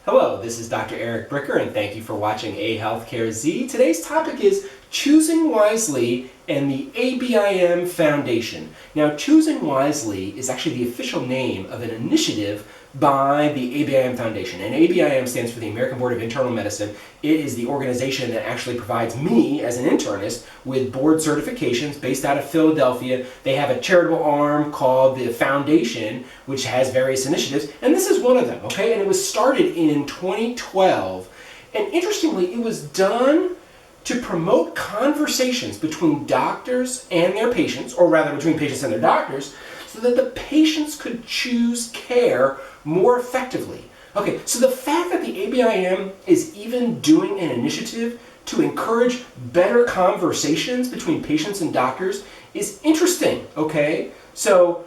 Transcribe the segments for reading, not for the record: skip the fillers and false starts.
Hello, this is Dr. Eric Bricker, and thank you for watching AHealthcareZ. Today's topic is Choosing Wisely and the ABIM Foundation. Now, Choosing Wisely is actually the official name of an initiative by the ABIM Foundation. And ABIM stands for the American Board of Internal Medicine. It is the organization that actually provides me, as an internist, with board certifications based out of Philadelphia. They have a charitable arm called the Foundation, which has various initiatives, and this is one of them, okay? And it was started in 2012. And interestingly, it was done to promote conversations between doctors and their patients, or rather between patients and their doctors, so that the patients could choose care more effectively. Okay, so the fact that the ABIM is even doing an initiative to encourage better conversations between patients and doctors is interesting, okay? So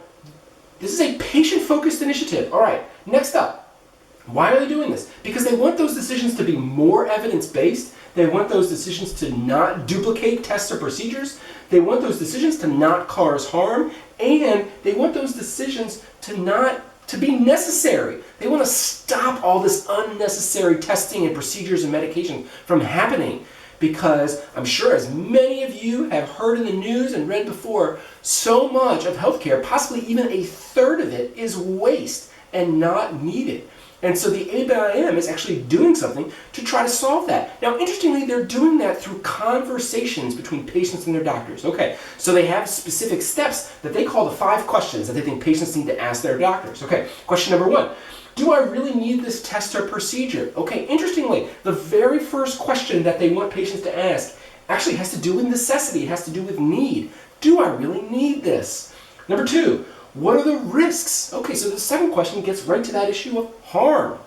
this is a patient-focused initiative. All right, next up, why are they doing this? Because they want those decisions to be more evidence-based. They want those decisions to not duplicate tests or procedures. They want those decisions to not cause harm. And they want those decisions to be necessary. They want to stop all this unnecessary testing and procedures and medication from happening. Because I'm sure, as many of you have heard in the news and read before, so much of healthcare, possibly even a third of it, is waste and not needed. And so the ABIM is actually doing something to try to solve that. Now, interestingly, they're doing that through conversations between patients and their doctors. Okay, so they have specific steps that they call the 5 questions that they think patients need to ask their doctors. Okay, question number 1. Do I really need this test or procedure? Okay, interestingly, the very first question that they want patients to ask actually has to do with necessity. It has to do with need. Do I really need this? Number 2. What are the risks? Okay, so the second question gets right to that issue of harm.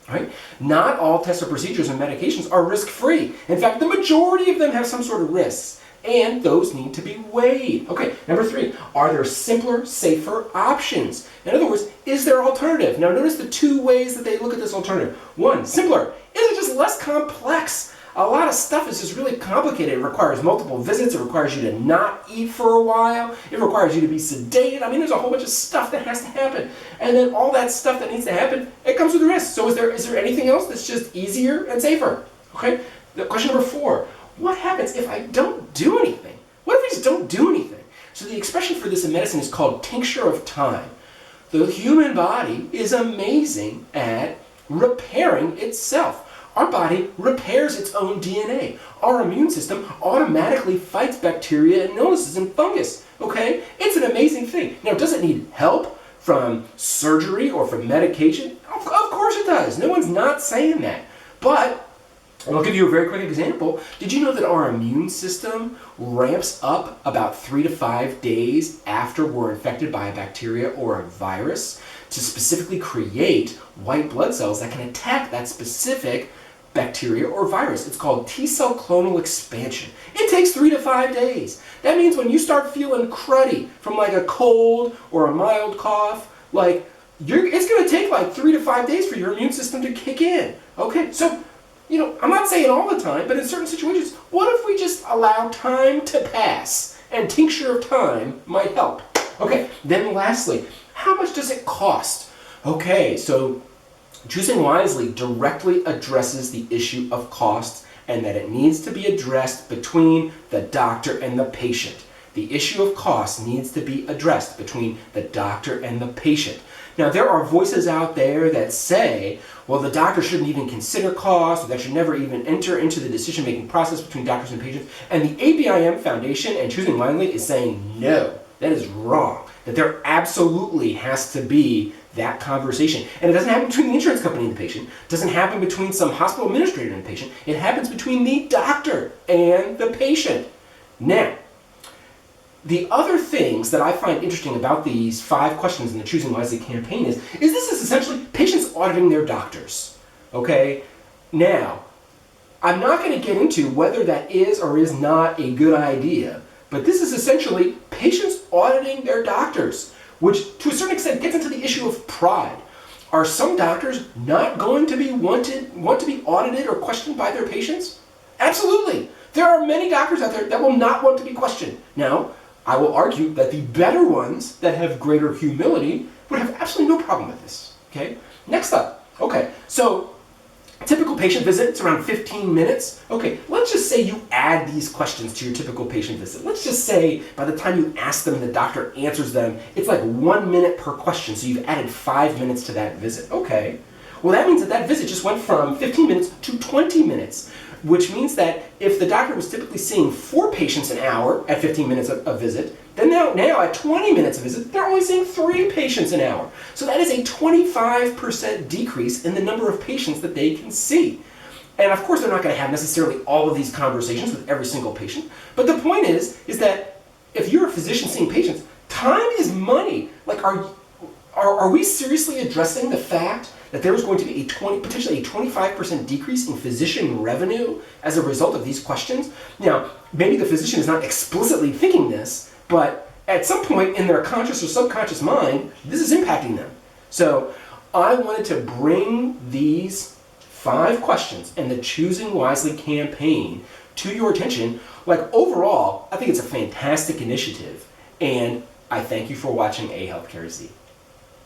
Right? Not all tests or procedures and medications are risk-free. In fact, the majority of them have some sort of risks, and those need to be weighed. Okay, number 3, are there simpler, safer options? In other words, is there alternative? Now notice the 2 ways that they look at this alternative. 1, simpler. Is it just less complex? A lot of stuff is just really complicated. It requires multiple visits. It requires you to not eat for a while. It requires you to be sedated. I mean, there's a whole bunch of stuff that has to happen. And then all that stuff that needs to happen, it comes with risk. So is there anything else that's just easier and safer? Okay? Question number 4, what happens if I don't do anything? What if I just don't do anything? So the expression for this in medicine is called tincture of time. The human body is amazing at repairing itself. Our body repairs its own DNA. Our immune system automatically fights bacteria and illnesses and fungus, okay? It's an amazing thing. Now, does it need help from surgery or from medication? Of course it does. No one's not saying that. But, and I'll give you a very quick example. Did you know that our immune system ramps up about 3 to 5 days after we're infected by a bacteria or a virus to specifically create white blood cells that can attack that specific bacteria or virus? It's called T-cell clonal expansion. It takes 3 to 5 days. That means when you start feeling cruddy from like a cold or a mild cough, it's going to take like 3 to 5 days for your immune system to kick in. Okay, so, I'm not saying all the time, but in certain situations, what if we just allow time to pass? And tincture of time might help. Okay, then lastly, how much does it cost? Okay, so Choosing Wisely directly addresses the issue of cost and that it needs to be addressed between the doctor and the patient. The issue of cost needs to be addressed between the doctor and the patient. Now, there are voices out there that say, well, the doctor shouldn't even consider cost, or that should never even enter into the decision-making process between doctors and patients. And the ABIM Foundation and Choosing Wisely is saying, no, that is wrong. That there absolutely has to be that conversation. And it doesn't happen between the insurance company and the patient. It doesn't happen between some hospital administrator and the patient. It happens between the doctor and the patient. Now, the other things that I find interesting about these 5 questions in the Choosing Wisely campaign is this is essentially patients auditing their doctors. Okay? Now, I'm not going to get into whether that is or is not a good idea, but this is essentially patients auditing their doctors, which to a certain extent gets into the issue of pride. Are some doctors not going to want to be audited or questioned by their patients? Absolutely. There are many doctors out there that will not want to be questioned. Now, I will argue that the better ones that have greater humility would have absolutely no problem with this. Okay? Next up. Okay, so Typical patient visit, it's around 15 minutes. Okay, let's just say you add these questions to your typical patient visit. Let's just say by the time you ask them and the doctor answers them, it's like 1 minute per question, so you've added 5 minutes to that visit. Okay, well that means that that visit just went from 15 minutes to 20 minutes, which means that if the doctor was typically seeing 4 patients an hour at 15 minutes a visit, then now at 20 minutes a visit, they're only seeing 3 patients an hour. So that is a 25% decrease in the number of patients that they can see. And of course, they're not going to have necessarily all of these conversations with every single patient. But the point is that if you're a physician seeing patients, time is money. Like, are we seriously addressing the fact that there is going to be potentially a 25% decrease in physician revenue as a result of these questions? Now, maybe the physician is not explicitly thinking this, but at some point in their conscious or subconscious mind, this is impacting them. So I wanted to bring these 5 questions and the Choosing Wisely campaign to your attention. Like, overall, I think it's a fantastic initiative, and I thank you for watching AHealthcareZ.